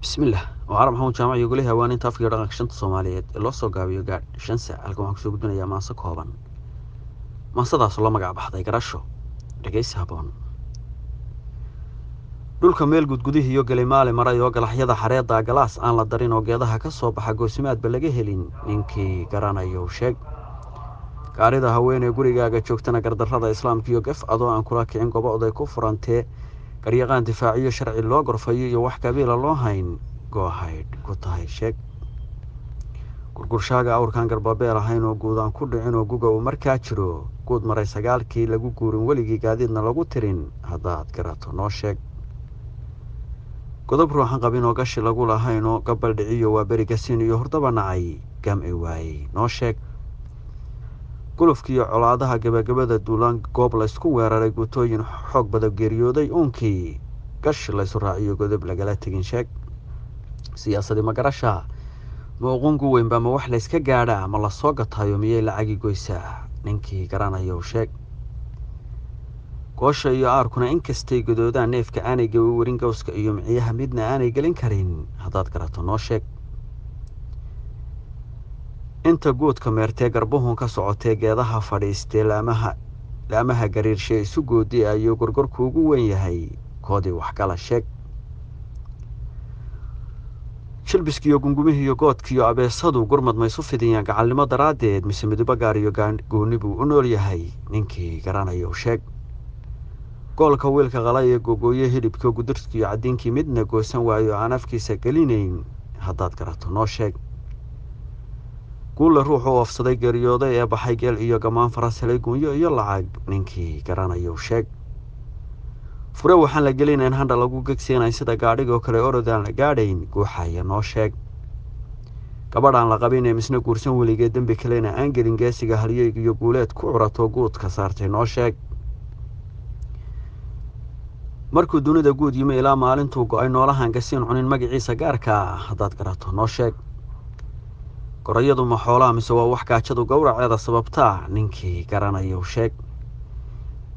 bismillaah waa maxamuud jaamac iyo golaha hawaaninta afka iyo dhaqanka shanta Soomaaliyeed ee loo soo gaabiyo gaadh shan saac halkan waxaan kusoo gudbinayaa maanso kooban maansadaas loo magac baxday garasho dhageysi haboon dhulka meel gudgudihii iyo galay maale maray oo galaxyada xareedda galaas aan la darin oo geedaha ka soo baxa goosimaadba laga helin ninkii garanayo sheeg gaarida haweeney gurigaaga joogtana gardarrada islaamka iyo gaf adoo aan kula kicin gobo-day ku furantee garyaqaan difaaciyo sharci loo gorfayo iyo wax kabiila loo hayn goohaydh ku tahay sheeg gurgurshaaga awrkan garbabeel ahayn oo guudaan ku dhicin oo guga uu markaa jiro guud maray sagaalkii lagu guurin weligii gaadiidna lagu tirin haddaad garato noo sheeg godob ruuxan qabin oo gashi lagu lahayn oo gabal dhiciyo waa berigasin iyo hordaba nacay gamci waayey noo sheeg gulufkiiyo colaadaha gabagabada duulaan goob laysku weeraray guutooyin xoog bada geeriyooday uunkii gash laysu raaciyo godob lagala tegin sheeg siyaasadii magarasha ma uqungu weynba ma wax layska gaadhaa ma lasoo gatayo miyay lacagi goysaa ninkii garanayo sheeg goosha iyo aarkuna inkastay godoodaan neefka aanay gabi warin gawska iyo miciyaha midna aanay gelin karin haddaad garato noo sheeg inta guudka meertee garbuhun ka socotee geedaha fadhiistee laamaha gariirshe isu goodi ayuu gorgorku ugu weyn yahay koodii waxgala sheeg shilbiskiiyo gungumihiiyo goodkiiyo abeesadu gurmad maysu fidiyaan gacalnimo daraaddeed mise miduba gaariyo gooni buu u nool yahay ninkii garanayo sheeg goolka wiilka qalay ee gogooye hidhibkio gudirkiiyo caddiinkii midna goosan waayo aan afkiisa gelinayn haddaad garato noo sheeg guulla ruuxu oofsaday geeriyooday ee baxay geel iyo gamaan faras helay gunyo iyo lacag ninkii garanayo sheeg fure waxaan la gelinayn handha lagu gegsiinayn sida gaadhigoo kale orodaan la gaadhayn guuxaya noo sheeg gabadhaan la qabin ee misna guursan weligee dembi kalena aan gelin geesiga halyeyg iyo guuleed ku curato guudka saartay noo sheeg markuu dunida guud yimi ilaa maalintuu go-ay noolahan gasiin cunin magaciisa gaarka ah haddaad garato noo sheeg gorayadu ma xoolaa mise waa wax gaajadu gowraceeda sababtaa ninkii garanayo sheeg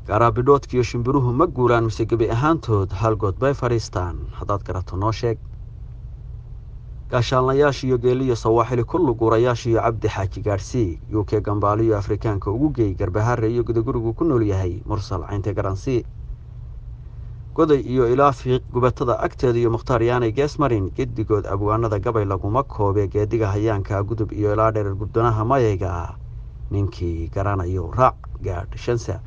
gaaraabidhoodkiiyo shimbiruhu ma guulaan mise gebi ahaantood halgood bay fadhiistaan haddaad garato noo sheeg gaashaalnayaashiiyo geeliyo sawaaxili kullu guurayaashiiyo cabdi xaaji gaadhsii yuukee gambaaliyo afrikaanka ugu geey garbahaare iyo gudagurigu ku nool yahay mursal caynte garansii goday iyo ilaa fiiq gubatada agteeda iyo mukhtaar yaanay gees marin gedigood abwaanada gabay laguma koobee geediga hayaanka gudub iyo ilaa dherer guddonaha mayayga ninkii garanayo raac gaadh shan saac